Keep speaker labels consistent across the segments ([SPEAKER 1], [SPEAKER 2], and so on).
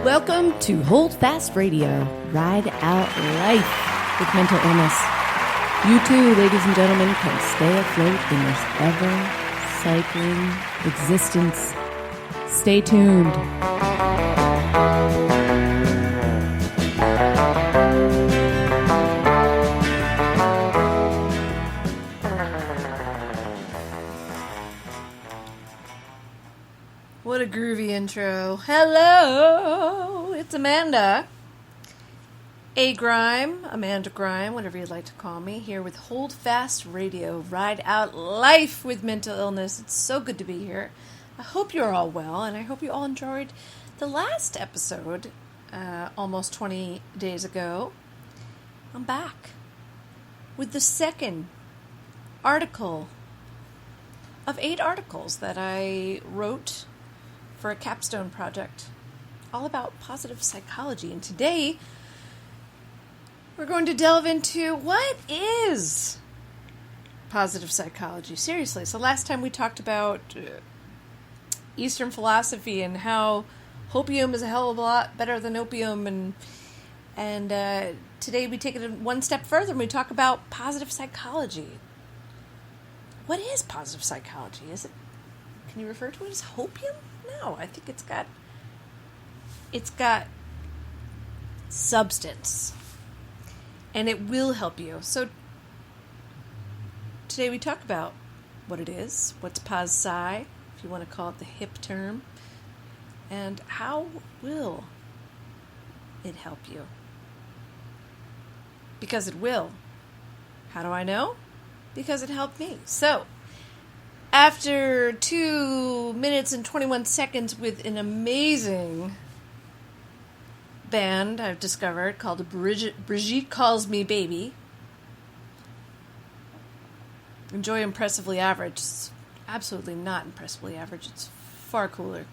[SPEAKER 1] Welcome to Hold Fast Radio, Ride Out Life with Mental Illness. You too, ladies and gentlemen, can stay afloat in this ever-cycling existence. Stay tuned.
[SPEAKER 2] What a groovy intro. Hello, it's Amanda. Amanda Grime, whatever you'd like to call me, here with Hold Fast Radio, Ride Out Life with Mental Illness. It's so good to be here. I hope you're all well, and I hope you all enjoyed the last episode, almost 20 days ago. I'm back with the second article of 8 articles that I wrote for a capstone project all about positive psychology. And today we're going to delve into what is positive psychology. Seriously. So last time we talked about Eastern philosophy and how hopium is a hell of a lot better than opium, and today we take it one step further and we talk about positive psychology. What is positive psychology? Can you refer to it as hopium? No, I think it's got substance, and it will help you. So today we talk about what it is, what's PosPsy, if you want to call it the hip term, and how will it help you? Because it will. How do I know? Because it helped me. So after 2 minutes and 21 seconds with an amazing band I've discovered called Brigitte Calls Me Baby. Enjoy Impressively Average. It's absolutely not impressively average. It's far cooler.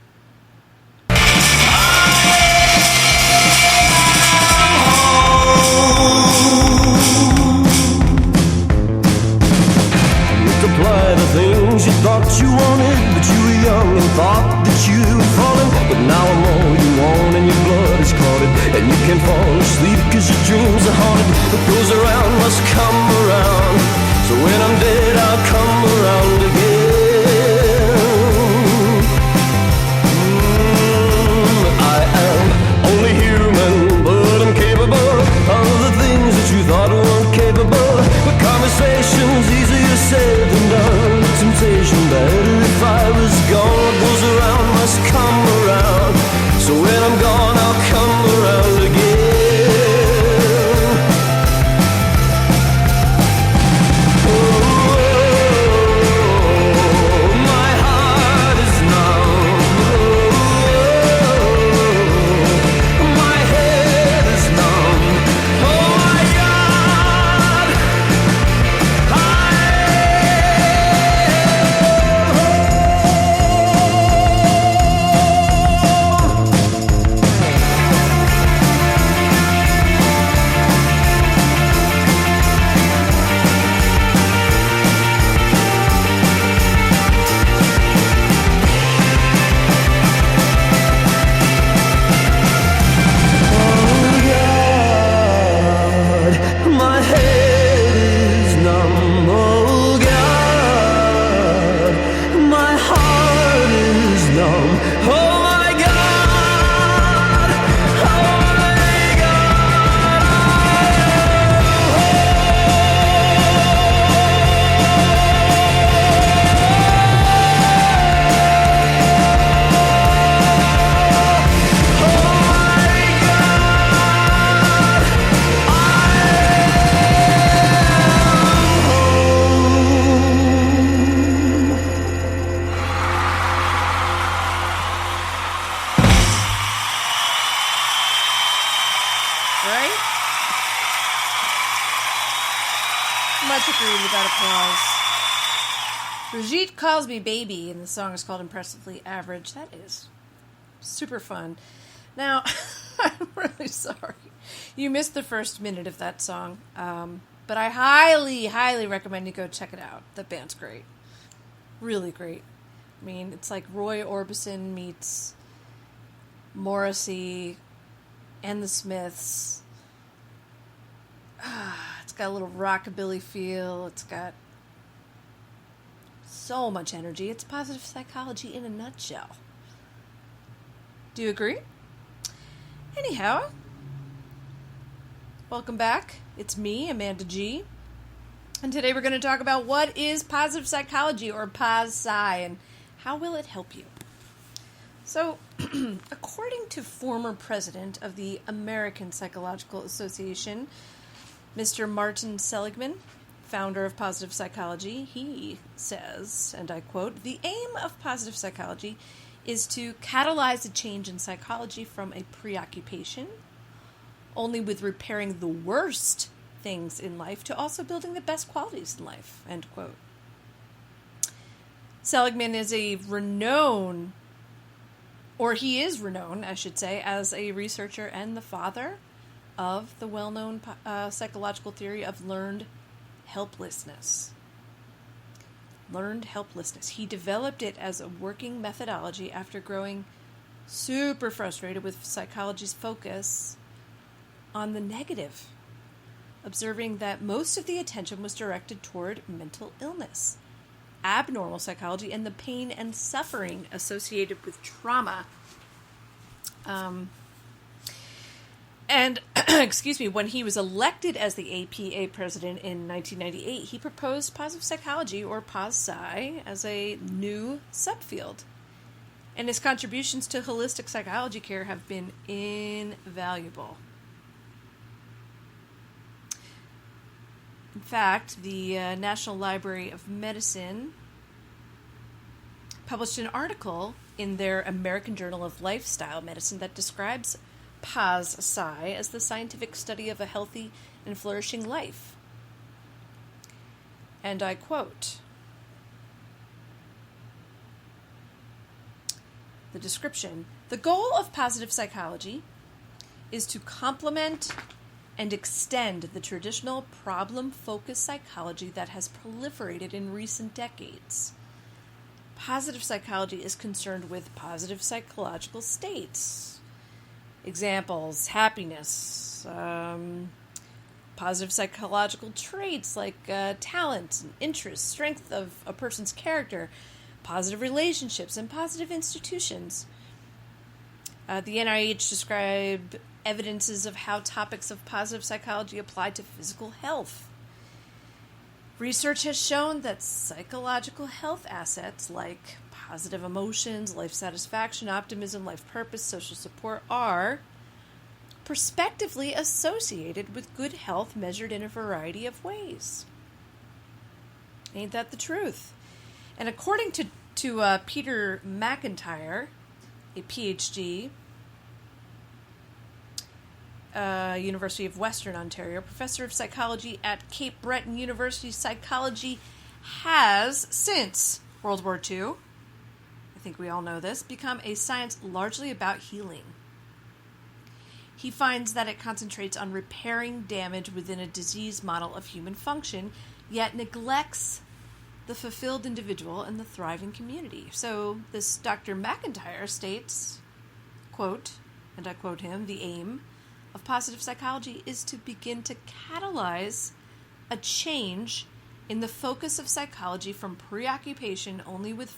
[SPEAKER 3] Multiply the things you thought you wanted, but you were young and thought that you were falling. But now I'm all you want and your blood is clotted, and you can't fall asleep cause your dreams are haunted. What goes around must come around, so when I'm dead I'll come around again. I am only human, but I'm capable of the things that you thought weren't capable. But conversation's easier said than done. Temptation better if I was gone. What goes around must come around, so when I'm gone I'll come around again. My heart is numb. My head is numb. Oh my God, my head is numb. Oh God, my heart is numb. Oh my God, oh my God.
[SPEAKER 2] Right? Much agreed with that applause. Brigitte Calls Me Baby, and the song is called Impressively Average. That is super fun. Now, I'm really sorry you missed the first minute of that song, but I highly, highly recommend you go check it out. The band's great. Really great. I mean, it's like Roy Orbison meets Morrissey and the Smiths. It's got a little rockabilly feel. It's got so much energy. It's positive psychology in a nutshell. Do you agree? Anyhow, welcome back. It's me, Amanda G. And today we're going to talk about what is positive psychology, or PosPsy, and how will it help you. So, according to former president of the American Psychological Association, Mr. Martin Seligman, founder of positive psychology, he says, and I quote, "The aim of positive psychology is to catalyze a change in psychology from a preoccupation only with repairing the worst things in life to also building the best qualities in life," end quote. Seligman is renowned, I should say, as a researcher and the father of the well-known psychological theory of learned helplessness. Learned helplessness. He developed it as a working methodology after growing super frustrated with psychology's focus on the negative, observing that most of the attention was directed toward mental illness, abnormal psychology, and the pain and suffering associated with trauma. When he was elected as the APA president in 1998, he proposed positive psychology, or PosPsy, as a new subfield. And his contributions to holistic psychology care have been invaluable. In fact, the National Library of Medicine published an article in their American Journal of Lifestyle Medicine that describes PosPsy as the scientific study of a healthy and flourishing life. And I quote the description: "The goal of positive psychology is to complement and extend the traditional problem-focused psychology that has proliferated in recent decades. Positive psychology is concerned with positive psychological states. Examples: happiness, positive psychological traits like talent and interest, strength of a person's character, positive relationships, and positive institutions." The NIH described evidences of how topics of positive psychology apply to physical health. Research has shown that psychological health assets like positive emotions, life satisfaction, optimism, life purpose, social support are prospectively associated with good health measured in a variety of ways. Ain't that the truth? And according to Peter McIntyre, a PhD, University of Western Ontario, professor of psychology at Cape Breton University, psychology has, since World War II, I think we all know this, become a science largely about healing. He finds that it concentrates on repairing damage within a disease model of human function, yet neglects the fulfilled individual and the thriving community. So this Dr. McIntyre states, quote, and I quote him, "The aim of positive psychology is to begin to catalyze a change in the focus of psychology from preoccupation only with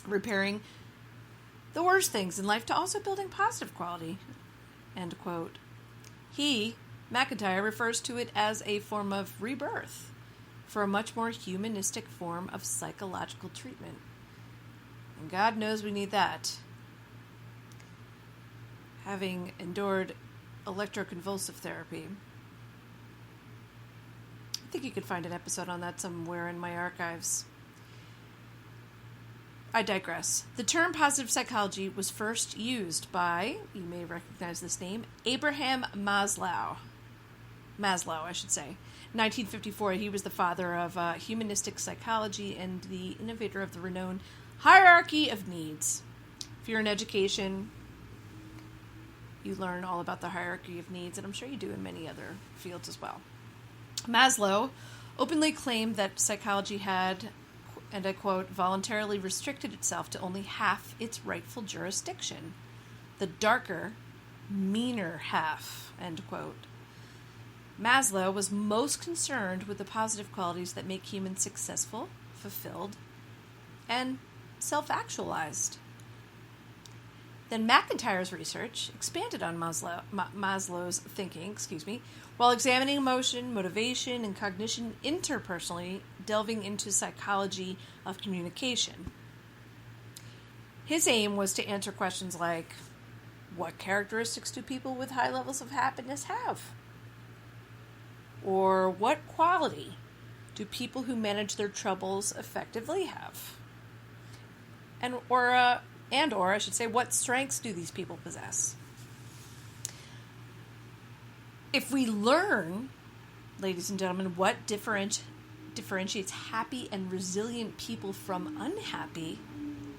[SPEAKER 2] repairing the worst things in life to also building positive quality," end quote. He, McIntyre, refers to it as a form of rebirth for a much more humanistic form of psychological treatment. And God knows we need that. Having endured electroconvulsive therapy, I think you could find an episode on that somewhere in my archives. I digress. The term positive psychology was first used by, you may recognize this name, Abraham Maslow. Maslow, I should say. 1954, he was the father of humanistic psychology and the innovator of the renowned hierarchy of needs. If you're in education, you learn all about the hierarchy of needs, and I'm sure you do in many other fields as well. Maslow openly claimed that psychology had and I quote, voluntarily restricted itself to only half its rightful jurisdiction, the darker, meaner half, end quote. Maslow was most concerned with the positive qualities that make humans successful, fulfilled, and self-actualized. Then McIntyre's research expanded on Maslow's thinking, while examining emotion, motivation, and cognition interpersonally, delving into psychology of communication. His aim was to answer questions like, what characteristics do people with high levels of happiness have? Or what quality do people who manage their troubles effectively have? Or I should say, what strengths do these people possess? If we learn, ladies and gentlemen, what differentiates happy and resilient people from unhappy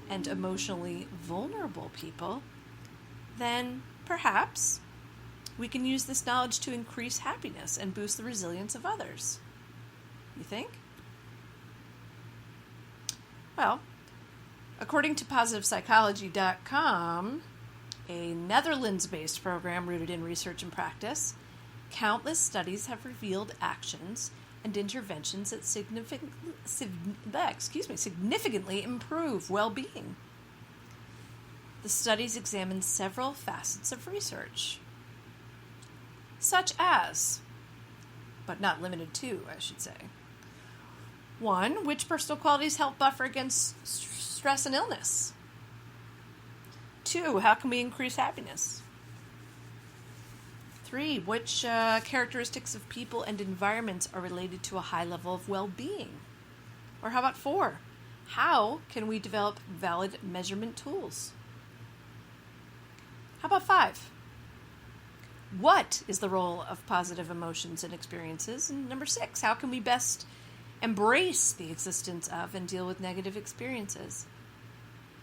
[SPEAKER 2] and emotionally vulnerable people, then perhaps we can use this knowledge to increase happiness and boost the resilience of others. You think? Well, according to PositivePsychology.com, a Netherlands-based program rooted in research and practice, countless studies have revealed actions and interventions that significantly improve well-being. The studies examine several facets of research, such as, but not limited to, I should say. 1, which personal qualities help buffer against stress and illness? 2, how can we increase happiness? 3, which characteristics of people and environments are related to a high level of well-being? Or how about 4, how can we develop valid measurement tools? How about 5, what is the role of positive emotions and experiences? And number 6, how can we best embrace the existence of and deal with negative experiences?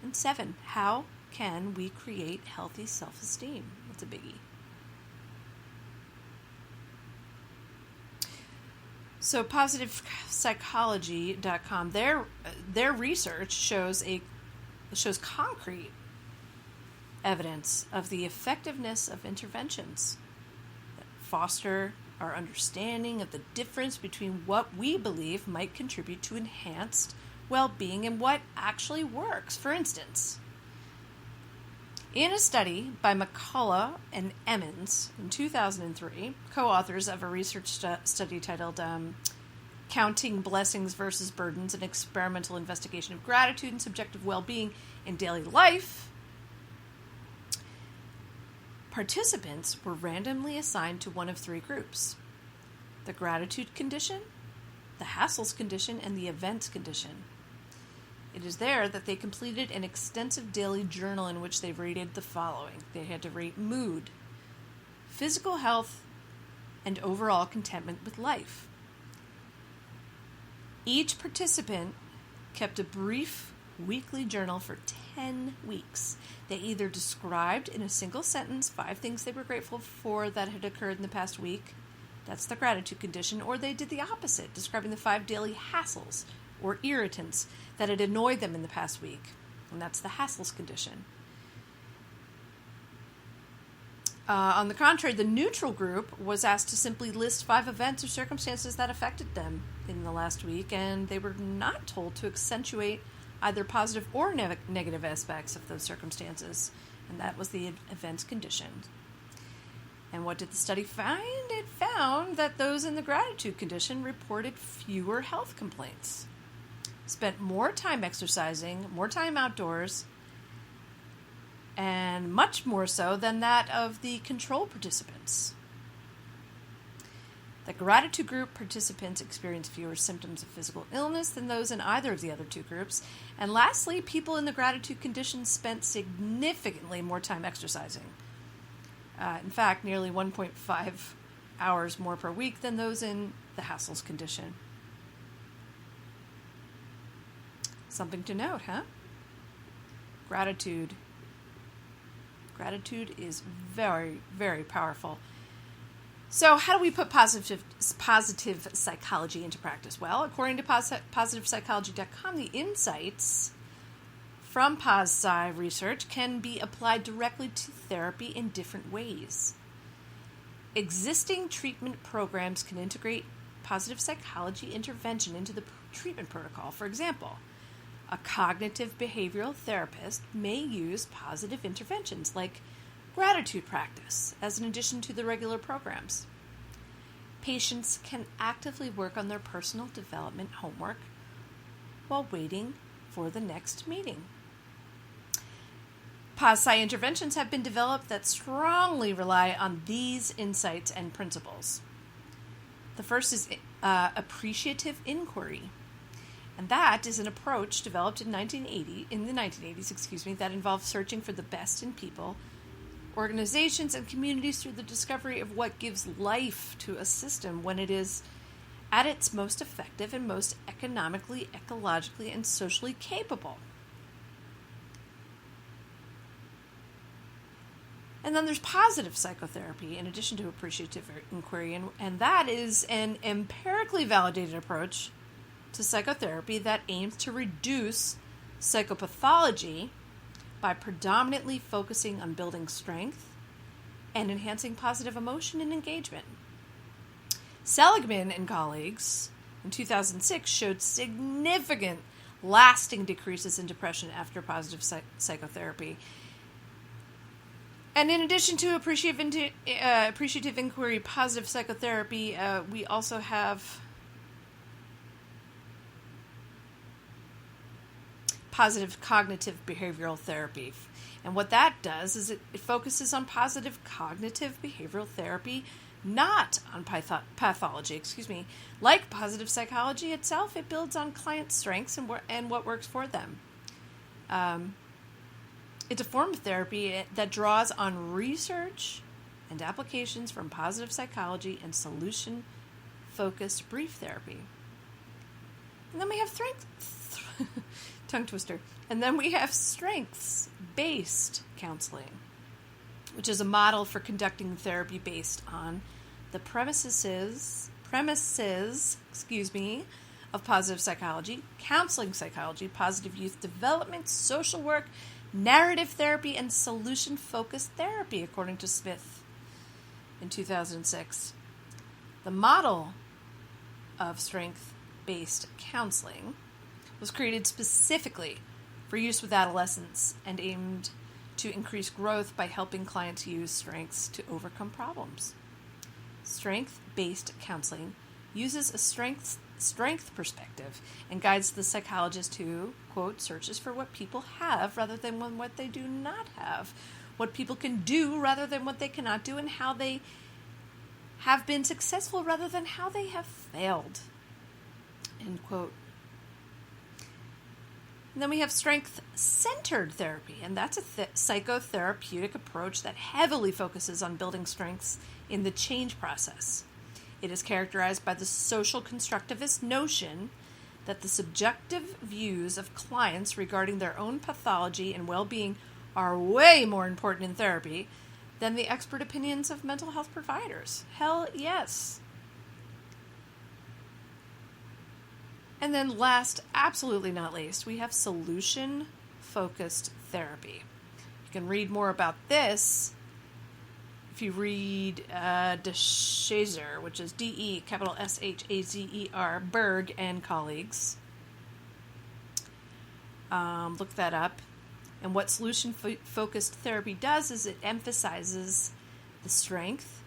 [SPEAKER 2] And 7, how can we create healthy self-esteem? That's a biggie. So PositivePsychology.com, their research shows concrete evidence of the effectiveness of interventions that foster our understanding of the difference between what we believe might contribute to enhanced well-being and what actually works. For instance, in a study by McCullough and Emmons in 2003, co-authors of a research study titled Counting Blessings versus Burdens, an experimental investigation of gratitude and subjective well-being in daily life, participants were randomly assigned to one of 3 groups: the gratitude condition, the hassles condition, and the events condition. It is there that they completed an extensive daily journal in which they rated the following. They had to rate mood, physical health, and overall contentment with life. Each participant kept a brief weekly journal for 10 weeks. They either described in a single sentence 5 things they were grateful for that had occurred in the past week. That's the gratitude condition. Or they did the opposite, describing the 5 daily hassles or irritants that had annoyed them in the past week. And that's the hassles condition. On the contrary, the neutral group was asked to simply list 5 events or circumstances that affected them in the last week, and they were not told to accentuate either positive or negative aspects of those circumstances, and that was the events condition. And what did the study find? It found that those in the gratitude condition reported fewer health complaints, spent more time exercising, more time outdoors, and much more so than that of the control participants. The gratitude group participants experienced fewer symptoms of physical illness than those in either of the other 2 groups. And lastly, people in the gratitude condition spent significantly more time exercising. In fact, nearly 1.5 hours more per week than those in the hassles condition. Something to note, huh? Gratitude. Gratitude is very, very powerful. So how do we put positive psychology into practice? Well, according to positivepsychology.com, the insights from PosPsy research can be applied directly to therapy in different ways. Existing treatment programs can integrate positive psychology intervention into the treatment protocol. For example, a cognitive behavioral therapist may use positive interventions like gratitude practice as an addition to the regular programs. Patients can actively work on their personal development homework while waiting for the next meeting. PosPsy interventions have been developed that strongly rely on these insights and principles. The first is appreciative inquiry. And that is an approach developed in the 1980s, that involves searching for the best in people, organizations, and communities through the discovery of what gives life to a system when it is at its most effective and most economically, ecologically, and socially capable. And then there's positive psychotherapy in addition to appreciative inquiry, and that is an empirically validated approach to psychotherapy that aims to reduce psychopathology by predominantly focusing on building strength and enhancing positive emotion and engagement. Seligman and colleagues in 2006 showed significant lasting decreases in depression after positive psychotherapy. And in addition to appreciative inquiry, positive psychotherapy, we also have positive cognitive behavioral therapy. And what that does is it focuses on positive cognitive behavioral therapy, not on pathology. Like positive psychology itself, it builds on client strengths and what works for them. It's a form of therapy that draws on research and applications from positive psychology and solution-focused brief therapy. And then we have tongue twister. And then we have strengths-based counseling, which is a model for conducting therapy based on the premises of positive psychology, counseling psychology, positive youth development, social work, narrative therapy, and solution-focused therapy, according to Smith in 2006. The model of strength-based counseling was created specifically for use with adolescents and aimed to increase growth by helping clients use strengths to overcome problems. Strength-based counseling uses a strength perspective and guides the psychologist who, quote, searches for what people have rather than what they do not have, what people can do rather than what they cannot do, and how they have been successful rather than how they have failed, end quote. And then we have strength-centered therapy, and that's a psychotherapeutic approach that heavily focuses on building strengths in the change process. It is characterized by the social constructivist notion that the subjective views of clients regarding their own pathology and well-being are way more important in therapy than the expert opinions of mental health providers. Hell yes. And then last, absolutely not least, we have solution-focused therapy. You can read more about this if you read DeShazer, which is D-E, capital S-H-A-Z-E-R, Berg and colleagues. Look that up. And what solution-focused therapy does is it emphasizes the strengths,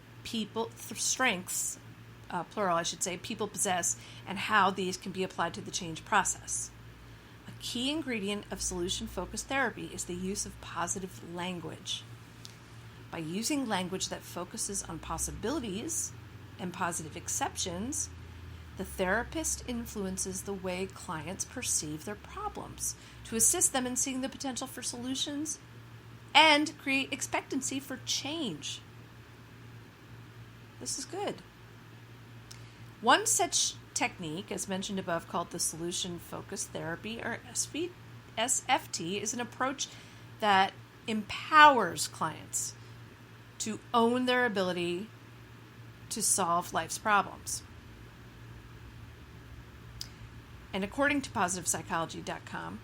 [SPEAKER 2] plural I should say, people possess, and how these can be applied to the change process. A key ingredient of solution-focused therapy is the use of positive language. By using language that focuses on possibilities and positive exceptions, the therapist influences the way clients perceive their problems to assist them in seeing the potential for solutions and create expectancy for change. This is good. One such technique, as mentioned above, called the solution-focused therapy, or SFT, is an approach that empowers clients to own their ability to solve life's problems. And according to PositivePsychology.com,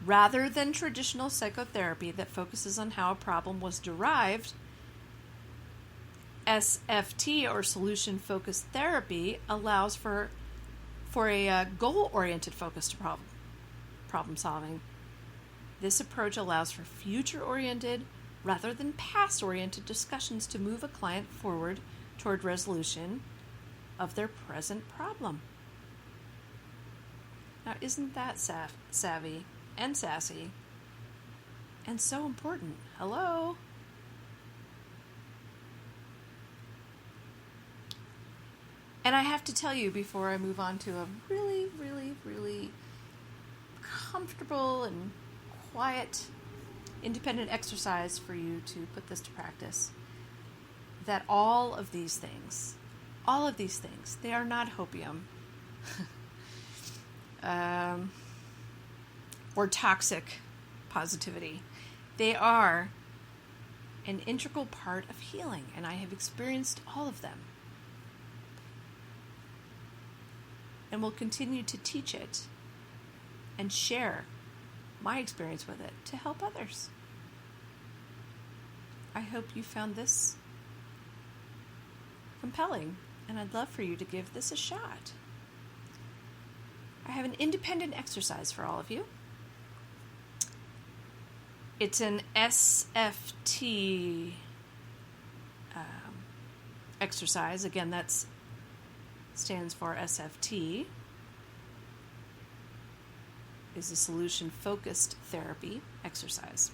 [SPEAKER 2] rather than traditional psychotherapy that focuses on how a problem was derived, SFT, or solution-focused therapy, allows for a goal-oriented focus to problem solving. This approach allows for future-oriented rather than past-oriented discussions to move a client forward toward resolution of their present problem. Now, isn't that savvy and sassy and so important? Hello? And I have to tell you, before I move on to a really, really, really comfortable and quiet, independent exercise for you to put this to practice, that all of these things, they are not hopium or toxic positivity. They are an integral part of healing, and I have experienced all of them. And will continue to teach it and share my experience with it to help others. I hope you found this compelling, and I'd love for you to give this a shot. I have an independent exercise for all of you. It's an SFT exercise. Again, that's stands for SFT, is a solution-focused therapy exercise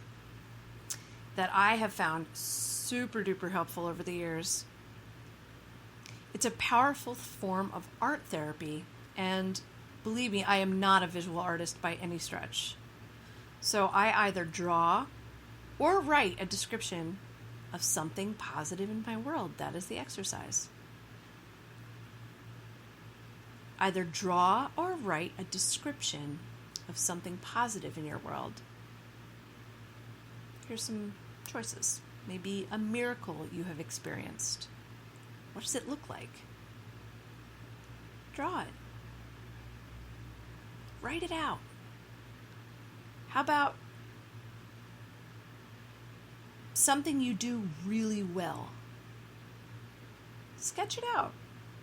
[SPEAKER 2] that I have found super duper helpful over the years. It's a powerful form of art therapy, and believe me, I am not a visual artist by any stretch. So I either draw or write a description of something positive in my world. That is the exercise. Either draw or write a description of something positive in your world. Here's some choices. Maybe a miracle you have experienced. What does it look like? Draw it. Write it out. How about something you do really well? Sketch it out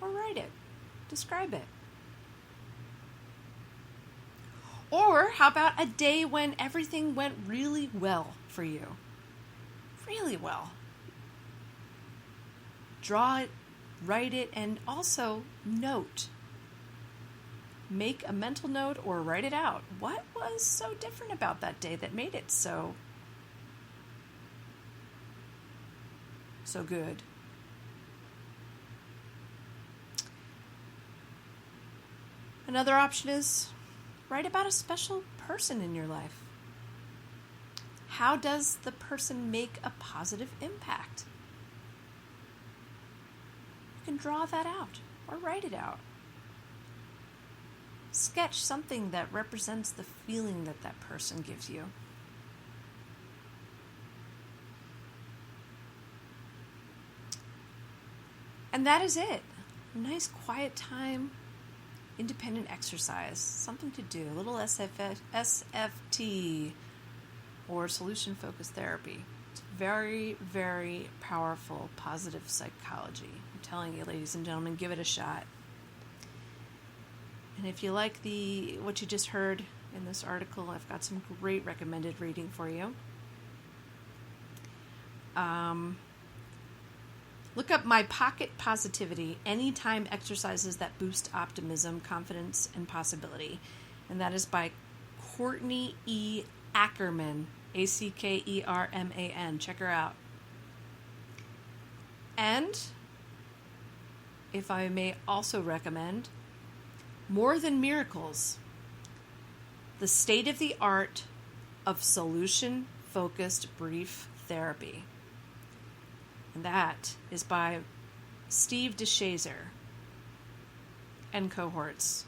[SPEAKER 2] or write it. Describe it. Or how about a day when everything went really well for you? Really well. Draw it, write it, and also note. Make a mental note or write it out. What was so different about that day that made it so good? Another option is write about a special person in your life. How does the person make a positive impact? You can draw that out or write it out. Sketch something that represents the feeling that that person gives you. And that is it. A nice quiet time, independent exercise, something to do, a little SFT or solution-focused therapy. It's very, very powerful, positive psychology. I'm telling you, ladies and gentlemen, give it a shot. And if you like what you just heard in this article, I've got some great recommended reading for you. Look up My Pocket Positivity, Anytime Exercises That Boost Optimism, Confidence, and Possibility. And that is by Courtney E. Ackerman, Ackerman. Check her out. And, if I may also recommend, More Than Miracles, The State of the Art of Solution-Focused Brief Therapy. And that is by Steve DeShazer and cohorts.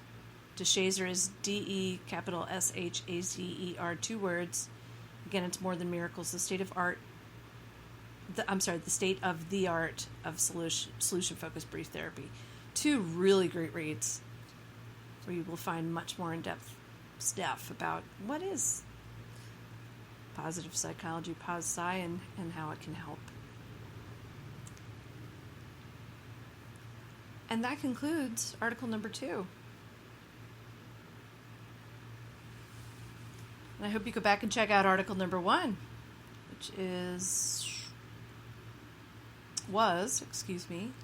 [SPEAKER 2] DeShazer is DE_SHAZER, 2 words. Again, it's More Than Miracles, The State of Art the state of the art of solution-focused brief therapy. 2 really great reads where you will find much more in-depth stuff about what is positive psychology, PosPsy, and how it can help. And that concludes article number 2. And I hope you go back and check out article number 1, which was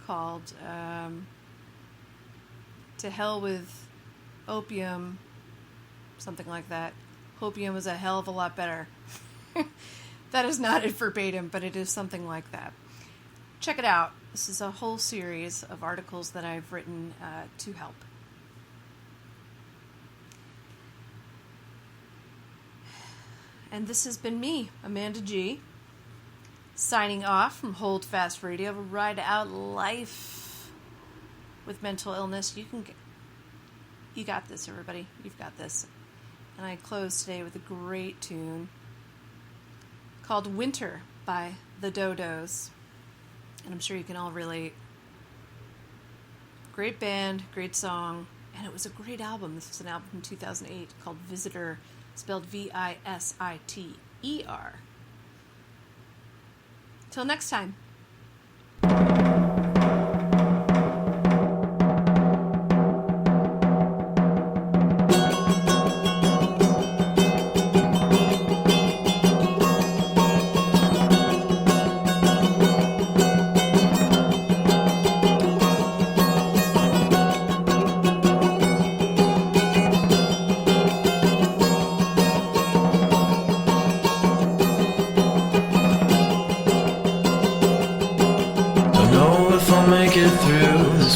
[SPEAKER 2] called To Hell with Opium, something like that. Hopium is a hell of a lot better. That is not it verbatim, but it is something like that. Check it out. This is a whole series of articles that I've written to help. And this has been me, Amanda G., signing off from Hold Fast Radio, Ride Out Life with Mental Illness. You got this, everybody. You've got this. And I close today with a great tune called Winter by the Dodos. And I'm sure you can all relate. Great band, great song, and it was a great album. This was an album from 2008 called Visitor, spelled Visiter. Till next time.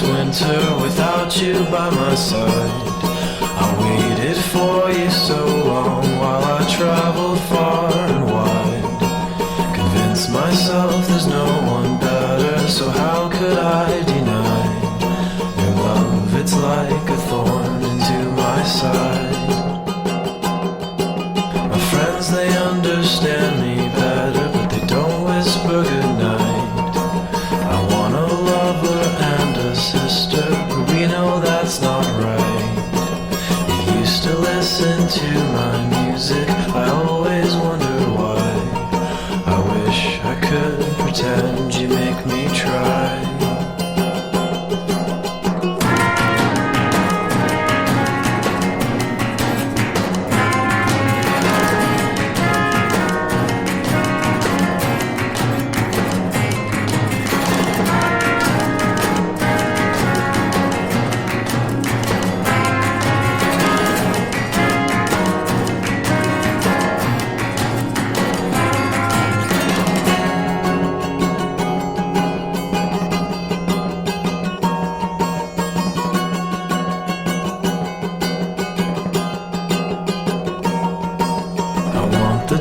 [SPEAKER 4] Winter without you by my side. I waited for you so long while I traveled far and wide. Convinced myself there's no one better, so how could I deny your love? It's like a thorn into my side. My friends, they understand me better, but they don't whisper goodnight. I want a lover and a sister, but we know that's not right. You used to listen to my music, I always wonder why. I wish I could pretend you make me try.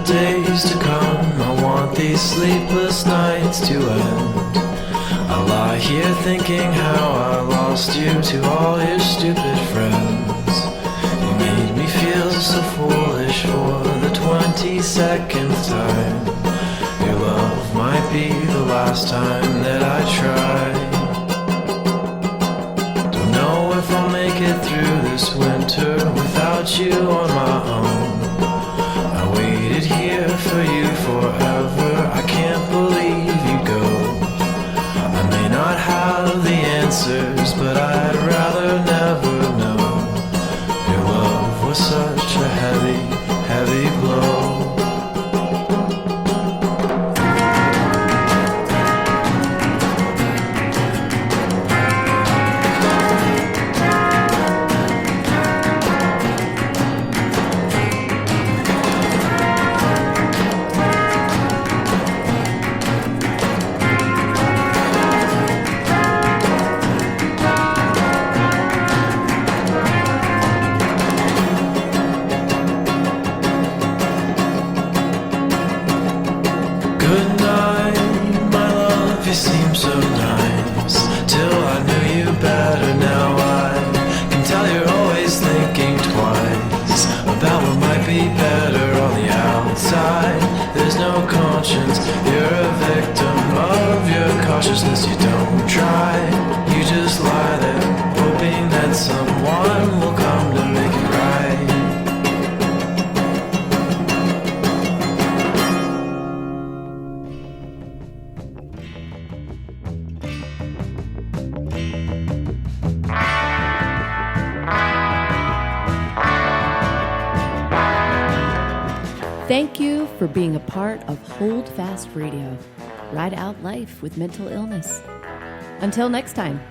[SPEAKER 4] Days to come, I want these sleepless nights to end. I lie here thinking how I lost you to all your stupid friends. You made me feel so foolish for the 22nd time. Your love might be the last time that I try. Don't know if I'll make it through this winter without you on my own. I waited here for you forever, I can't believe you go. I may not have the answers, but I'd rather never know. Your love was such a heavy, heavy blow. cautiousness, you don't try. You just lie there, hoping that someone will come to make it right.
[SPEAKER 1] Thank you for being a part of Hold Fast Radio. Ride out life with mental illness. Until next time.